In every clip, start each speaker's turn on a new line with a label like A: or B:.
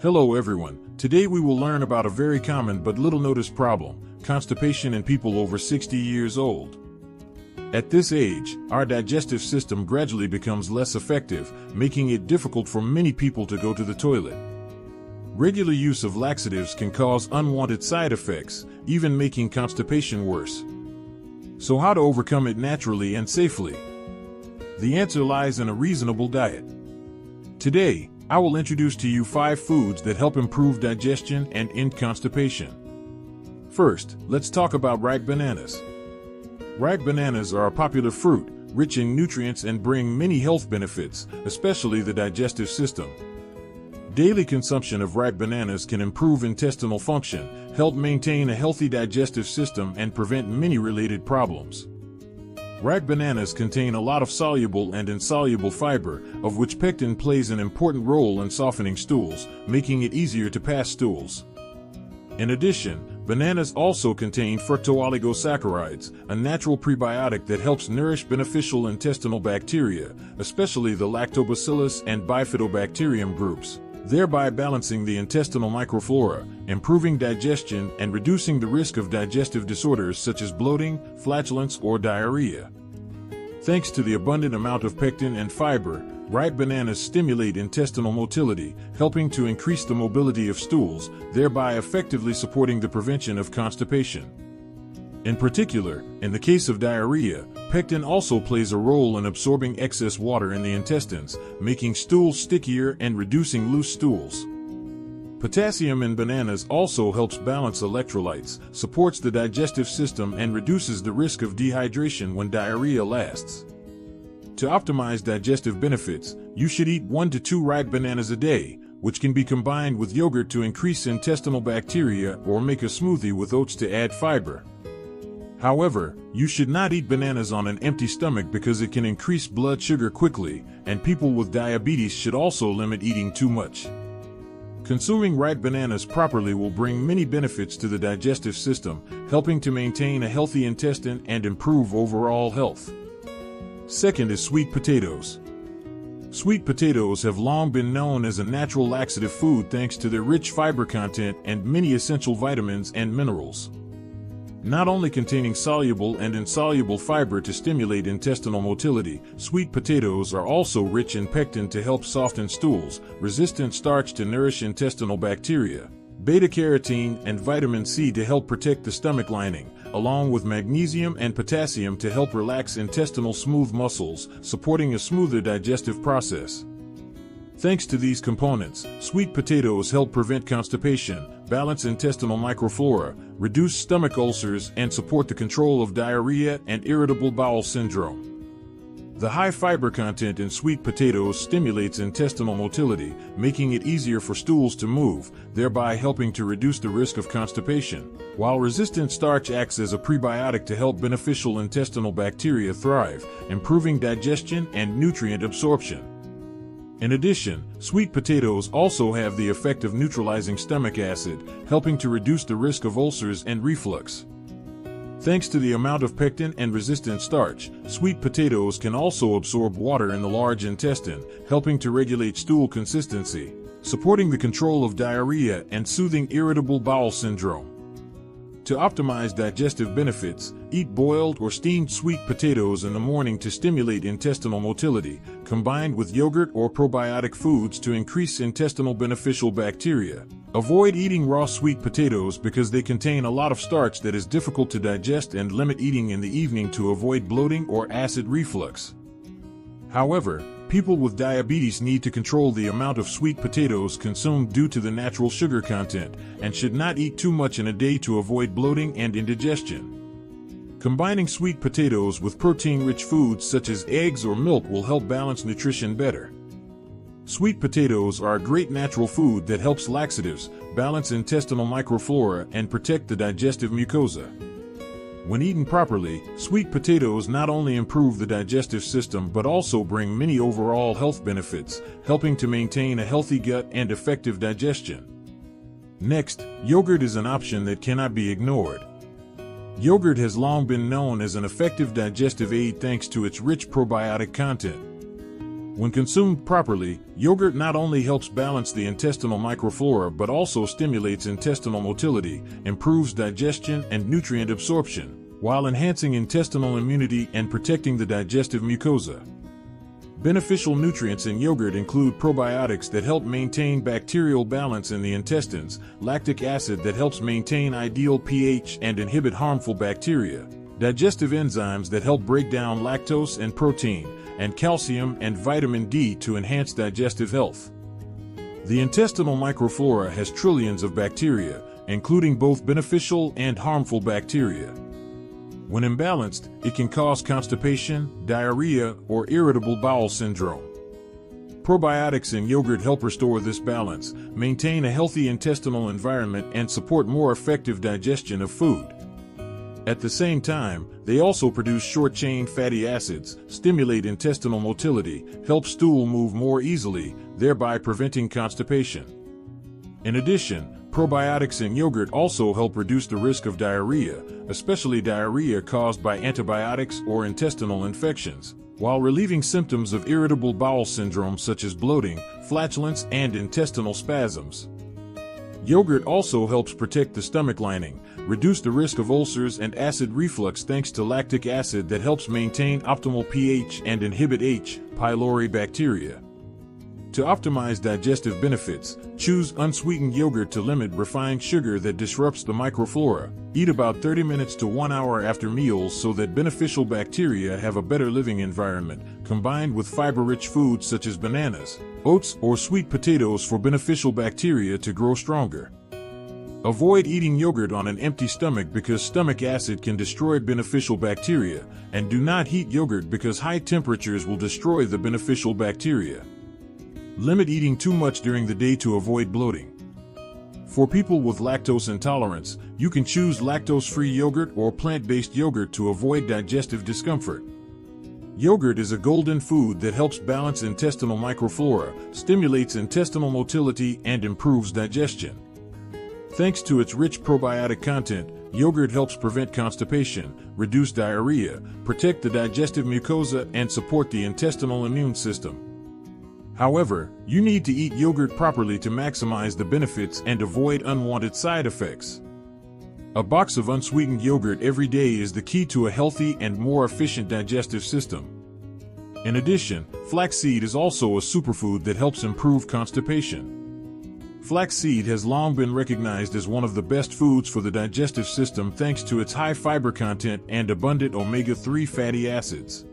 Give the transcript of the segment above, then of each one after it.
A: Hello everyone, today we will learn about a very common but little noticed problem, constipation in people over 60 years old. At this age, our digestive system gradually becomes less effective, making it difficult for many people to go to the toilet. Regular use of laxatives can cause unwanted side effects, even making constipation worse. So how to overcome it naturally and safely? The answer lies in a reasonable diet. Today, I will introduce to you 5 foods that help improve digestion and end constipation. First, let's talk about ripe bananas. Ripe bananas are a popular fruit, rich in nutrients and bring many health benefits, especially the digestive system. Daily consumption of ripe bananas can improve intestinal function, help maintain a healthy digestive system, and prevent many related problems. Ripe bananas contain a lot of soluble and insoluble fiber, of which pectin plays an important role in softening stools, making it easier to pass stools. In addition, bananas also contain fructooligosaccharides, a natural prebiotic that helps nourish beneficial intestinal bacteria, especially the lactobacillus and bifidobacterium groups, thereby balancing the intestinal microflora, improving digestion, and reducing the risk of digestive disorders such as bloating, flatulence, or diarrhea. Thanks to the abundant amount of pectin and fiber, ripe bananas stimulate intestinal motility, helping to increase the mobility of stools, thereby effectively supporting the prevention of constipation. In particular, in the case of diarrhea, pectin also plays a role in absorbing excess water in the intestines, making stools stickier and reducing loose stools. Potassium in bananas also helps balance electrolytes, supports the digestive system, and reduces the risk of dehydration when diarrhea lasts. To optimize digestive benefits, you should eat 1 to 2 ripe bananas a day, which can be combined with yogurt to increase intestinal bacteria or make a smoothie with oats to add fiber. However, you should not eat bananas on an empty stomach because it can increase blood sugar quickly, and people with diabetes should also limit eating too much. Consuming ripe bananas properly will bring many benefits to the digestive system, helping to maintain a healthy intestine and improve overall health. Second is sweet potatoes. Sweet potatoes have long been known as a natural laxative food thanks to their rich fiber content and many essential vitamins and minerals. Not only containing soluble and insoluble fiber to stimulate intestinal motility, sweet potatoes are also rich in pectin to help soften stools, resistant starch to nourish intestinal bacteria, beta-carotene and vitamin C to help protect the stomach lining, along with magnesium and potassium to help relax intestinal smooth muscles, supporting a smoother digestive process. Thanks to these components, sweet potatoes help prevent constipation, balance intestinal microflora, reduce stomach ulcers, and support the control of diarrhea and irritable bowel syndrome. The high fiber content in sweet potatoes stimulates intestinal motility, making it easier for stools to move, thereby helping to reduce the risk of constipation, while resistant starch acts as a prebiotic to help beneficial intestinal bacteria thrive, improving digestion and nutrient absorption. In addition, sweet potatoes also have the effect of neutralizing stomach acid, helping to reduce the risk of ulcers and reflux. Thanks to the amount of pectin and resistant starch, sweet potatoes can also absorb water in the large intestine, helping to regulate stool consistency, supporting the control of diarrhea and soothing irritable bowel syndrome. To optimize digestive benefits, eat boiled or steamed sweet potatoes in the morning to stimulate intestinal motility, combined with yogurt or probiotic foods to increase intestinal beneficial bacteria. Avoid eating raw sweet potatoes because they contain a lot of starch that is difficult to digest, and limit eating in the evening to avoid bloating or acid reflux. However, people with diabetes need to control the amount of sweet potatoes consumed due to the natural sugar content, and should not eat too much in a day to avoid bloating and indigestion. Combining sweet potatoes with protein-rich foods such as eggs or milk will help balance nutrition better. Sweet potatoes are a great natural food that helps laxatives, balance intestinal microflora, and protect the digestive mucosa. When eaten properly, sweet potatoes not only improve the digestive system but also bring many overall health benefits, helping to maintain a healthy gut and effective digestion. Next, yogurt is an option that cannot be ignored. Yogurt has long been known as an effective digestive aid thanks to its rich probiotic content. When consumed properly, yogurt not only helps balance the intestinal microflora but also stimulates intestinal motility, improves digestion and nutrient absorption, while enhancing intestinal immunity and protecting the digestive mucosa. Beneficial nutrients in yogurt include probiotics that help maintain bacterial balance in the intestines, lactic acid that helps maintain ideal pH and inhibit harmful bacteria, digestive enzymes that help break down lactose and protein, and calcium and vitamin D to enhance digestive health. The intestinal microflora has trillions of bacteria, including both beneficial and harmful bacteria. When imbalanced, it can cause constipation, diarrhea, or irritable bowel syndrome. Probiotics in yogurt help restore this balance, maintain a healthy intestinal environment, and support more effective digestion of food. At the same time, they also produce short-chain fatty acids, stimulate intestinal motility, help stool move more easily, thereby preventing constipation. In addition, probiotics in yogurt also help reduce the risk of diarrhea, especially diarrhea caused by antibiotics or intestinal infections, while relieving symptoms of irritable bowel syndrome such as bloating, flatulence, and intestinal spasms. Yogurt also helps protect the stomach lining, reduce the risk of ulcers and acid reflux thanks to lactic acid that helps maintain optimal pH and inhibit H. pylori bacteria. To optimize digestive benefits, choose unsweetened yogurt to limit refined sugar that disrupts the microflora. Eat about 30 minutes to 1 hour after meals so that beneficial bacteria have a better living environment, combined with fiber-rich foods such as bananas, oats, or sweet potatoes for beneficial bacteria to grow stronger. Avoid eating yogurt on an empty stomach because stomach acid can destroy beneficial bacteria, and do not heat yogurt because high temperatures will destroy the beneficial bacteria. Limit eating too much during the day to avoid bloating. For people with lactose intolerance, you can choose lactose-free yogurt or plant-based yogurt to avoid digestive discomfort. Yogurt is a golden food that helps balance intestinal microflora, stimulates intestinal motility, and improves digestion. Thanks to its rich probiotic content, yogurt helps prevent constipation, reduce diarrhea, protect the digestive mucosa, and support the intestinal immune system. However, you need to eat yogurt properly to maximize the benefits and avoid unwanted side effects. A box of unsweetened yogurt every day is the key to a healthy and more efficient digestive system. In addition, flaxseed is also a superfood that helps improve constipation. Flaxseed has long been recognized as one of the best foods for the digestive system thanks to its high fiber content and abundant omega-3 fatty acids.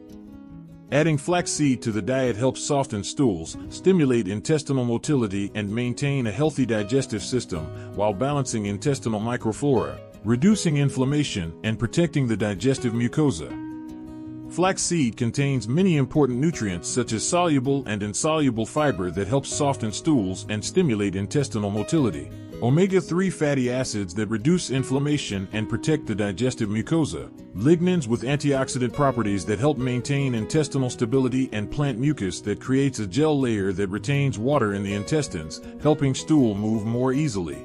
A: Adding flaxseed to the diet helps soften stools, stimulate intestinal motility, and maintain a healthy digestive system, while balancing intestinal microflora, reducing inflammation, and protecting the digestive mucosa. Flaxseed contains many important nutrients such as soluble and insoluble fiber that helps soften stools and stimulate intestinal motility, omega-3 fatty acids that reduce inflammation and protect the digestive mucosa, lignans with antioxidant properties that help maintain intestinal stability, and plant mucus that creates a gel layer that retains water in the intestines, helping stool move more easily.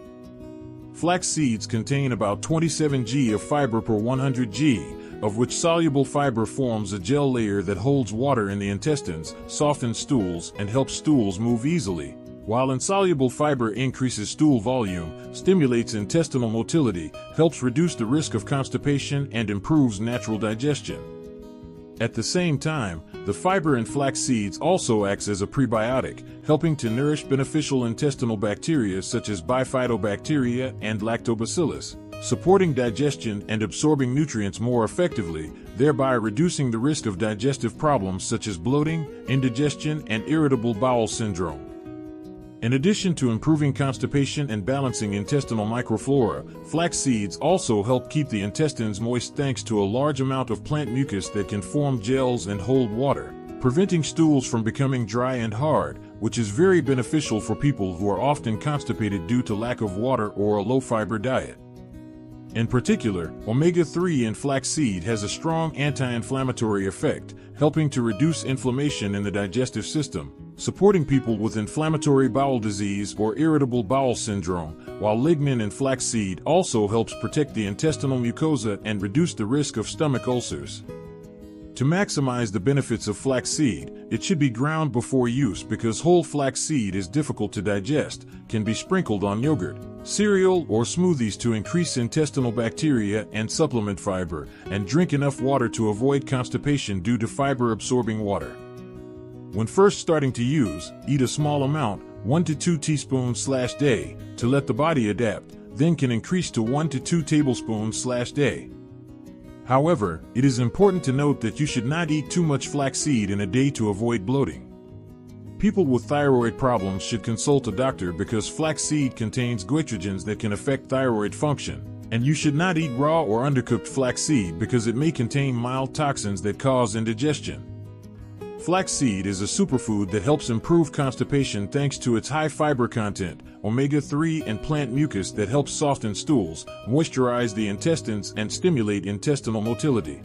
A: Flax seeds contain about 27 g of fiber per 100 g, of which soluble fiber forms a gel layer that holds water in the intestines, softens stools, and helps stools move easily, while insoluble fiber increases stool volume, stimulates intestinal motility, helps reduce the risk of constipation, and improves natural digestion. At the same time, the fiber in flax seeds also acts as a prebiotic, helping to nourish beneficial intestinal bacteria such as bifidobacteria and lactobacillus, supporting digestion and absorbing nutrients more effectively, thereby reducing the risk of digestive problems such as bloating, indigestion, and irritable bowel syndrome. In addition to improving constipation and balancing intestinal microflora, flax seeds also help keep the intestines moist thanks to a large amount of plant mucus that can form gels and hold water, preventing stools from becoming dry and hard, which is very beneficial for people who are often constipated due to lack of water or a low-fiber diet. In particular, omega-3 in flaxseed has a strong anti-inflammatory effect, helping to reduce inflammation in the digestive system, supporting people with inflammatory bowel disease or irritable bowel syndrome, while lignin in flaxseed also helps protect the intestinal mucosa and reduce the risk of stomach ulcers. To maximize the benefits of flaxseed, it should be ground before use because whole flaxseed is difficult to digest, can be sprinkled on yogurt, cereal, or smoothies to increase intestinal bacteria and supplement fiber, and drink enough water to avoid constipation due to fiber-absorbing water. When first starting to use, eat a small amount, 1 to 2 teaspoons/day, to let the body adapt, then can increase to 1 to 2 tablespoons/day. However, it is important to note that you should not eat too much flaxseed in a day to avoid bloating. People with thyroid problems should consult a doctor because flaxseed contains goitrogens that can affect thyroid function, and you should not eat raw or undercooked flaxseed because it may contain mild toxins that cause indigestion. Flaxseed is a superfood that helps improve constipation thanks to its high fiber content, omega-3 and plant mucus that helps soften stools, moisturize the intestines, and stimulate intestinal motility.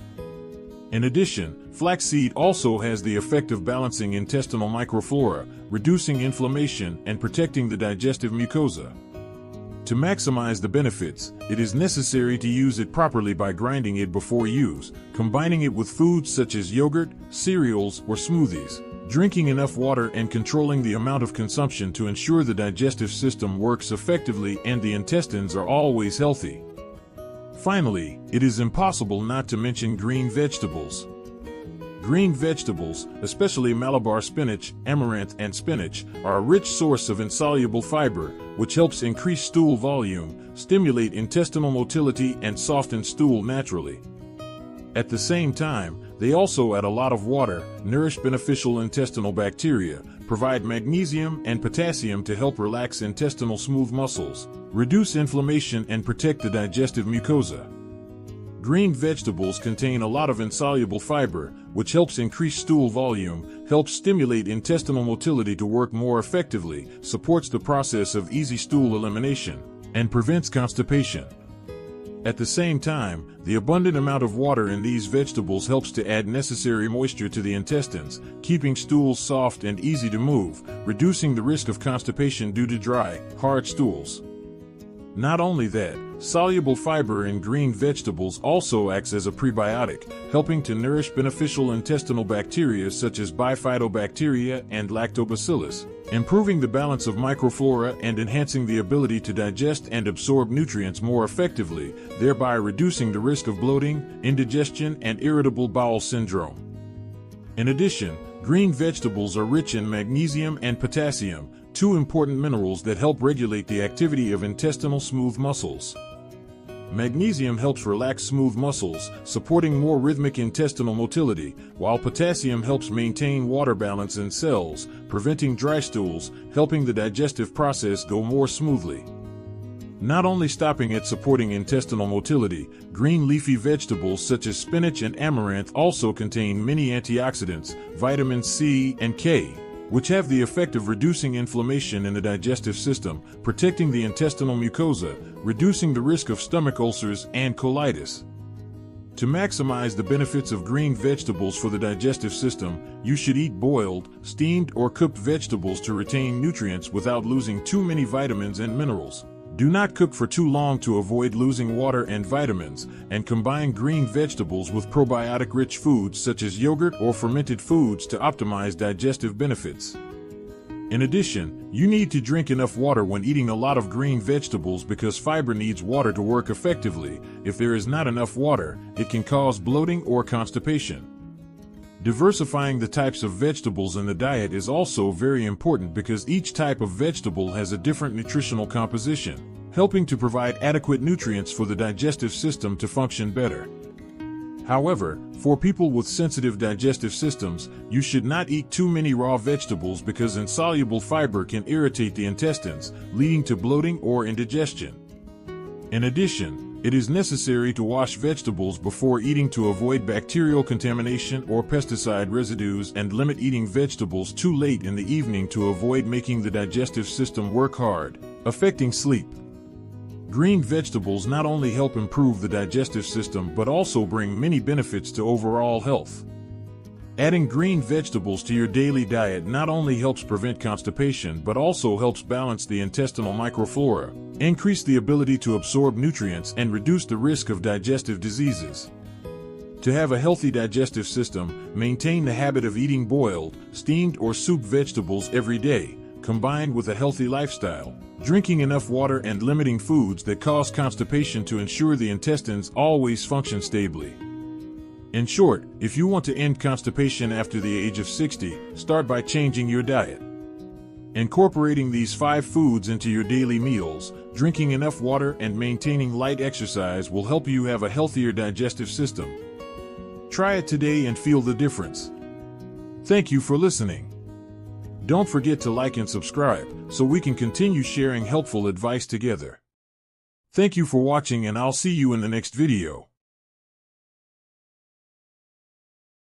A: In addition, flaxseed also has the effect of balancing intestinal microflora, reducing inflammation, and protecting the digestive mucosa. To maximize the benefits, it is necessary to use it properly by grinding it before use, combining it with foods such as yogurt, cereals, or smoothies, drinking enough water, and controlling the amount of consumption to ensure the digestive system works effectively and the intestines are always healthy. Finally, it is impossible not to mention green vegetables. Green vegetables, especially Malabar spinach, amaranth, and spinach, are a rich source of insoluble fiber, which helps increase stool volume, stimulate intestinal motility, and soften stool naturally. At the same time, they also add a lot of water, nourish beneficial intestinal bacteria, provide magnesium and potassium to help relax intestinal smooth muscles, reduce inflammation, and protect the digestive mucosa. Green vegetables contain a lot of insoluble fiber, which helps increase stool volume, helps stimulate intestinal motility to work more effectively, supports the process of easy stool elimination, and prevents constipation. At the same time, the abundant amount of water in these vegetables helps to add necessary moisture to the intestines, keeping stools soft and easy to move, reducing the risk of constipation due to dry, hard stools. Not only that, soluble fiber in green vegetables also acts as a prebiotic, helping to nourish beneficial intestinal bacteria such as bifidobacteria and lactobacillus, improving the balance of microflora and enhancing the ability to digest and absorb nutrients more effectively, thereby reducing the risk of bloating, indigestion, and irritable bowel syndrome. In addition, green vegetables are rich in magnesium and potassium, two important minerals that help regulate the activity of intestinal smooth muscles. Magnesium helps relax smooth muscles, supporting more rhythmic intestinal motility, while potassium helps maintain water balance in cells, preventing dry stools, helping the digestive process go more smoothly. Not only stopping at supporting intestinal motility, green leafy vegetables such as spinach and amaranth also contain many antioxidants, vitamins C and K, which have the effect of reducing inflammation in the digestive system, protecting the intestinal mucosa, reducing the risk of stomach ulcers and colitis. To maximize the benefits of green vegetables for the digestive system, you should eat boiled, steamed, or cooked vegetables to retain nutrients without losing too many vitamins and minerals. Do not cook for too long to avoid losing water and vitamins, and combine green vegetables with probiotic-rich foods such as yogurt or fermented foods to optimize digestive benefits. In addition, you need to drink enough water when eating a lot of green vegetables because fiber needs water to work effectively. If there is not enough water, it can cause bloating or constipation. Diversifying the types of vegetables in the diet is also very important because each type of vegetable has a different nutritional composition, helping to provide adequate nutrients for the digestive system to function better. However, for people with sensitive digestive systems, you should not eat too many raw vegetables because insoluble fiber can irritate the intestines, leading to bloating or indigestion. In addition, it is necessary to wash vegetables before eating to avoid bacterial contamination or pesticide residues and limit eating vegetables too late in the evening to avoid making the digestive system work hard, affecting sleep. Green vegetables not only help improve the digestive system but also bring many benefits to overall health. Adding green vegetables to your daily diet not only helps prevent constipation but also helps balance the intestinal microflora, increase the ability to absorb nutrients, and reduce the risk of digestive diseases. To have a healthy digestive system, maintain the habit of eating boiled, steamed, or soup vegetables every day, combined with a healthy lifestyle, drinking enough water and limiting foods that cause constipation to ensure the intestines always function stably. In short, if you want to end constipation after the age of 60, start by changing your diet. Incorporating these 5 foods into your daily meals, drinking enough water, and maintaining light exercise will help you have a healthier digestive system. Try it today and feel the difference. Thank you for listening. Don't forget to like and subscribe so we can continue sharing helpful advice together. Thank you for watching, and I'll see you in the next video.